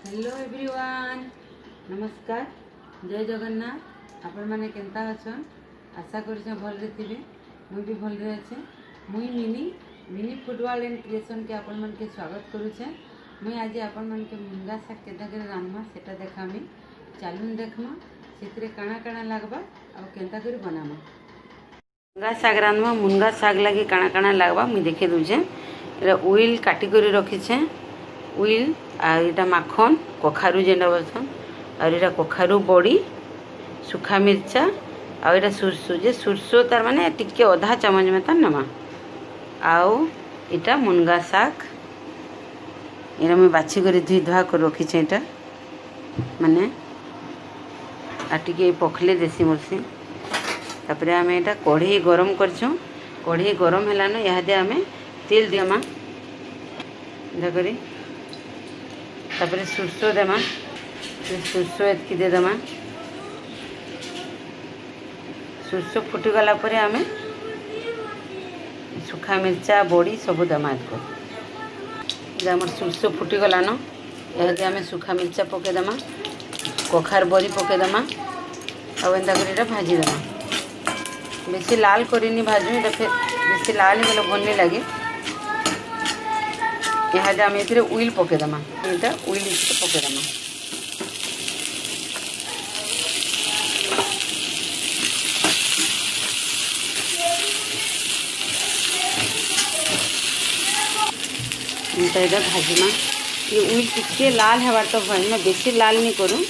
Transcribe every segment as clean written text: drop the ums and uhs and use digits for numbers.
Hello everyone, नमस्कार, जय जगन्नाथ। आपण मैंने केंता अछन? आशा कर भल थे। मुई भी भल अच्छे। मुई मिनी फुटबॉल एंड क्रिएशन के आपण मन के स्वागत करुचे। मुई आज आपण मन के मुनगा शाग केता करे रांधमा सेटा देखामी। चालून देखमा से काଣା काଣା लागबा और केंता करे बनामा। मुनगा शाग रांधमा। मुनगा शाग लगी काଣା काଣା लागबा मुई देखे दूचे। एरा उइल काटी करी रखीछे। उइल आटा माखन कखारू जेना बोलसन और इटा कखारू बड़ी सुखा मिर्चा और इटा सुरसो जे सुरसो तार माने टिके आधा चम्मच में तार नमा आउ इटा मुनगा शाग इरा मैं बाछि कर धुई धुआ कर रखी इटा माने आ टिके पखले देसी मुर्सी तापर आम इटा कढ़ई गरम करछो। कढ़ई गरम हेलानो यादे आम तेल दियामा करी तापर सुरसो देमा। सुरसो एतकी देदेमा। सुरसो फुटीगला आम सुखा मिर्चा बड़ी सब देमा। आम सुरसो फुटीगलान यहाँ आम सुखा मिर्चा पकईदेमा कखार बड़ी पकईदेमा आंता कर भाजीदेमा। बेसी लाल करनी भाजू ये फिर बेसी लाल हो गले भल नहीं लगे। यहाँ आम ये उइल पकईदेमा। यहाँ उइल पकईदेमा। यहाँ भाजमा। ये उइल टिके लाल हबार तो भय मैं बेसी लाल नहीं करूँ।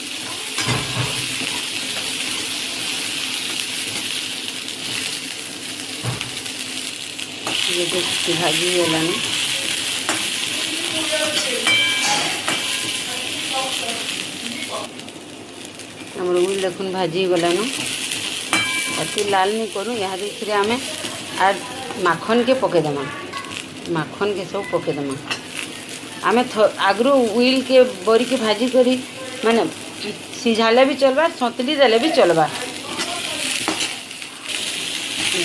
ये भाजी गलानी हमर उइल देखुन भाजी गलानु अति लाल नहीं करूँ। यहाँ फिर आम आर माखन के पकईदेमा। माखन के सब पकईदेमा। आम आगु उइल के बरी के भाजी करी माने सिझाले भी चलबा सतली देले भी चलबा।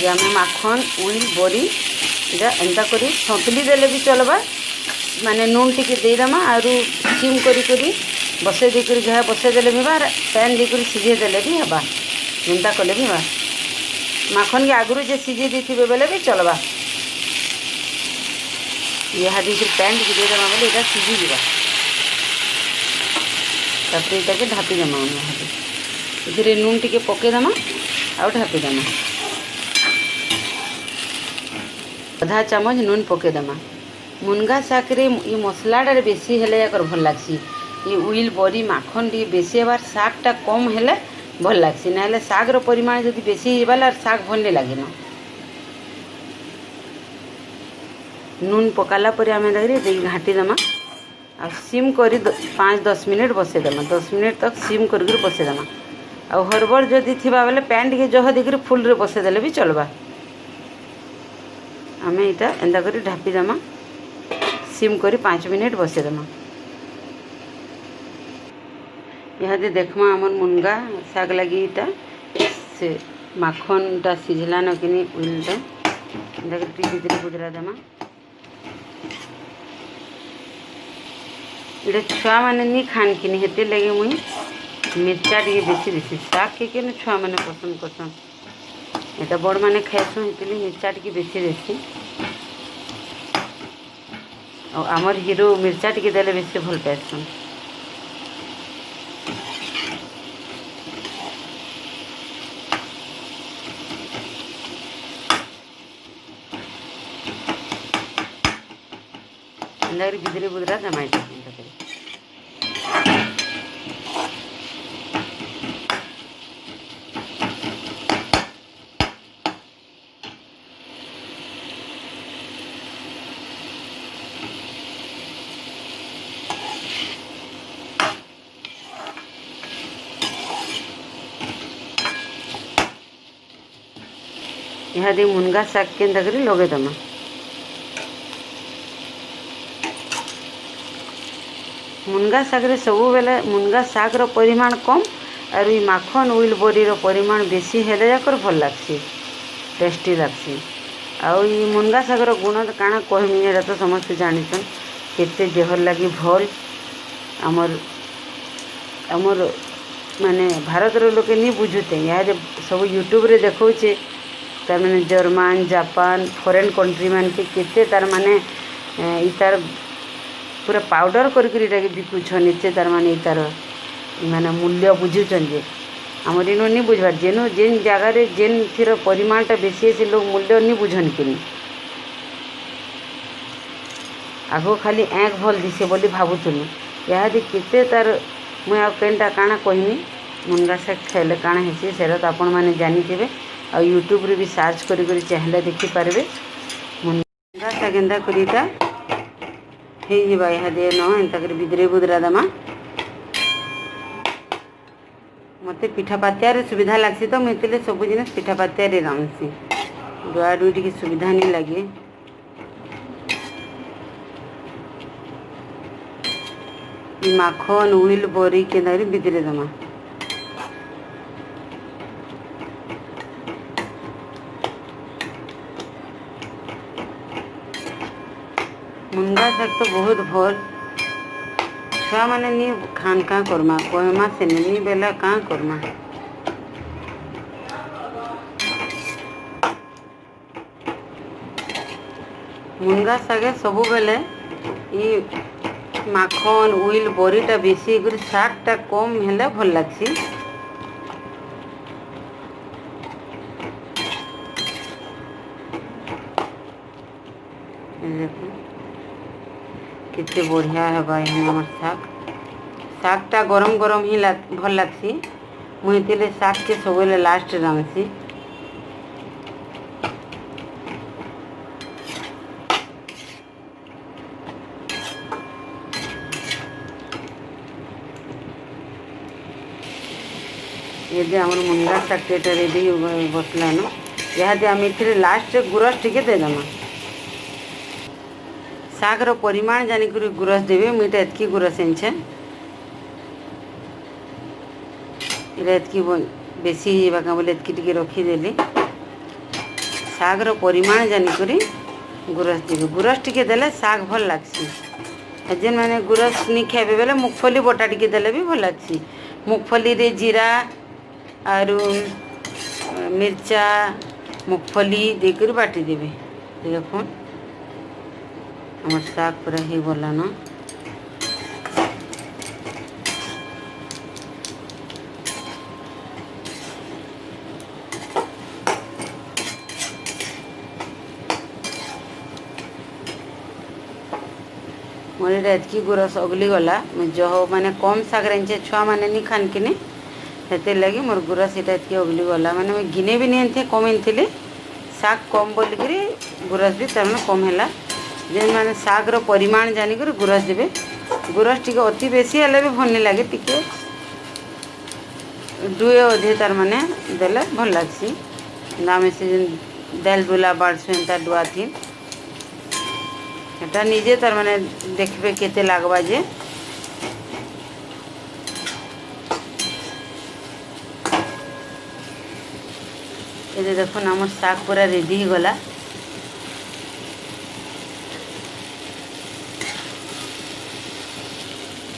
आम माखन उइल बरी इटा एंता करी सतली देले भी चलबा माने नून टिके देदेमा आरु सिम करी बसई देकर घा बसई देले भी बार पैन देकर सीझे देले भी हबा। एंता कले भी बा माखन के आगु जे सीझे देथिबे बेले भी चलबा। यहाँ फिर पैन टिके देदेमा बोले इटा सीझी जीवा। तापर इटा के ढापी देमा। यहाँ नून टिके पकईदेमा आउ ढापी देमा। आधा चामच नून पकईदेमा। मुनगा शाग रे ये मसलाटा बेसी हेले याकर भल लागसी। ये उइल बरी माखन टी बेसी बार शागटा कम हेले भल लागसी ना शाग रो परिमाण जदि बेसी हेबाला शाग भल नहीं लगे ना। नून पकाला पर आम घाटी देमा आ सिम करी 5-10 मिनट बसई देमा। 10 मिनट तक सिम कर बसई देमा। आ हड़बड़ जदि थिबा बेले पैन टिके जह देकर फुल रे बसई देले भी चलबा। आम इटा एंता करी ढापी देमा सिम करी 5 मिनट बसई देमा। यहाँ देखमा आमर मुनगा शाग लगी इटा से माखनटा सिझलान कि उइलटा भितर गुजरा देमा। इटा छुआ मैंने नहीं खान कि हेते लगे मुई मिर्चा टे बेसी देसी शाग के छुआ मैंने पसंद करसन। एटा बड़ मैंने खाइसुँ हेतु मिर्चा टे बेसी देसी और आमर हीरो मिर्चा टे देले बेसी भल पाइसन। भितरे बुदरा टमाटर यहाँ दे मुनगा शाग के लगे दमा। मुनगा शाग रे सब बेले मुनगा शाग रो परिमाण कम और ये माखन उइल बरी रो परिमाण बेसी हेले जाकर भल लागसी टेस्टी लागसी। आउ ये मुनगा शाग रो गुण काଣା कहमी एटा तो समस्त जानिछन केते देहर लगी भल आमर आमर माने भारतर लोके नहीं बुझुते यहाँ सब यूट्यूब रे देखौचे तार माने जर्मन जापान फॉरेन कंट्री मान के केते तार माने तार पूरा पाउडर करके बिकुछन एते तार माने तार माने मूल्य बुझुचन जे आमर इनो नहीं बुझबार जेनो जेन जगार जेन थीर परिमाणटा बेसी से लोग मूल्य नहीं बुझन कि आगो खाली ऐंक भल दिसे बोली भावुनी यहाँ केते तार मुझे आनटा काଣା कहमी मुनगा शाग खाइले काଣା हेसी सेरा तो आपण मैंने जानी आ यूट्यूब रे भी सर्च करी चाहिए देखिपारे मुनगा शाग एंता करीता हो यहाँ दे न एंता कर बिदरे बुदरा दमा मत पिठा पातियार सुविधा लगसी तो मुझे सब जिन पिठा पातियार रांधसी डुआ डुई टी सुविधा नहीं लगे माखन उइल बरी के बिदरे दमा मुनगा शाग तो बहुत भल छुआ मैंने नहीं खान क्या करमा कहमा से नहीं बेला क्या करमा मुनगा शागे सब बेले माखन उइल बरीटा बेसी कर शागटा कम हेले भल लगसी कितने बढ़िया है हमार शागटा गरम गरम ही भल लगसी मुझे शाग के सब लास्ट रांधसी ये आम मुनगा शाग रेडी बसलान यहाँ आम ए लास्ट गुरस टिके देदमा शागर परिमाण जानिक गुरस देवे मुझे एतकी गुरस एनछे एतकी बेसी होगा बोले एतकी टिके रखीदेली शागर परिमाण जानिक गुरस देवे गुरस टिके देले शाग भल लगसी जेन मैंने गुरस नहीं खाइबे बेले मूंगफली बटा टिके देले भी भल लगसी मूंगफली रे जीरा आरु मिर्चा मूंगफली देकर बाटी देवे देखो हमार शाग पूरा ही गला न मोर एतकी गुरस अगली गला जो माने कम शाग रांधे छुआ मैंने नहीं खान कि से लगी मोर गुरस यहाँ एतकी अगली गला माने मैं गिने भी नहीं थे कम थी शाग कम बोलिक गुरस भी तार कम है जेन मैंने शागर परिमाण जानिक गुरस देवे गुरस टी अति बेसी हेल्ले भी भल नहीं लगे टी दुए अधे तार माने देले भल लगसी आम से दाल डुला बाड़सु एंता डुआ थी एटा निजे तार माने देखबे केते लागबा जे ये देखो आम शाग पूरा रेडी गला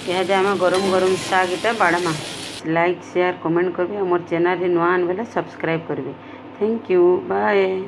यहाँ आम गरम गरम शाग इटा बाड़मा लाइक शेयर कमेंट करेंगे मोर चैनल नुआ आन बेले सब्सक्राइब करेंगे थैंक यू बाय।